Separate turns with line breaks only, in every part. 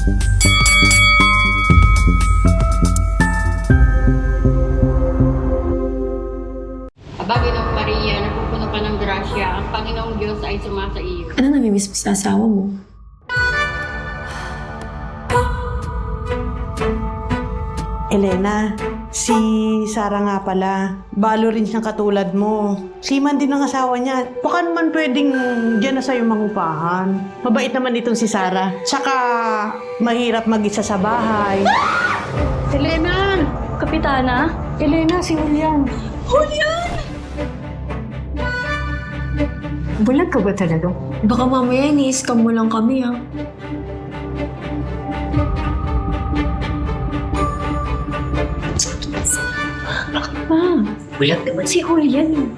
Aba, Ginoong Maria, napupuno ka ng grasya. Ang Panginoong Diyos ay sumasa iyo.
Ano namimiss mo sa asawa mo?
Elena, si Sarah nga pala. Balo rin siyang katulad mo. Siman din ang asawa niya. Baka naman pwedeng dyan na sa'yo mangupahan. Mabait naman itong si Sarah. Tsaka mahirap mag-isa sa bahay. Elena!
Kapitana?
Elena, si Julian.
Bulag ka ba talaga? Baka mamaya ini-scam mo lang kami, ha?
Kuya,
Ba't si Julian?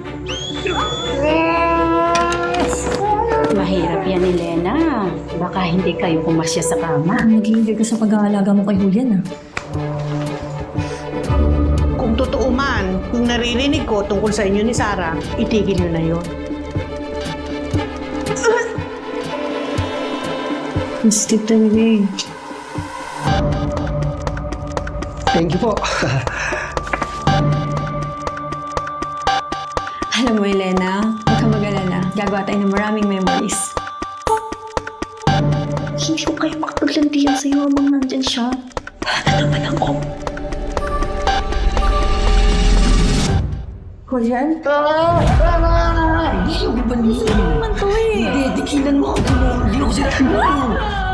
Mahirap yan, Elena. Baka hindi kayo pumasya sa kama.
Nag-iinggit ka sa pag-aalaga mo kay Julian, ha?
Kung totoo man, kung naririnig ko tungkol sa inyo ni Sarah, itigil nyo na yun.
Mastig talaga eh.
thank you po.
Alam mo, Elena, huwag ka mag-alala. Gagawa tayo ng maraming memories. Hindi ko kaya makapaglandian sa'yo habang nandyan siya. Ano naman ako? Julian? Hindi naman to eh. Hindi, dikilan mo ako. Hindi ako sila.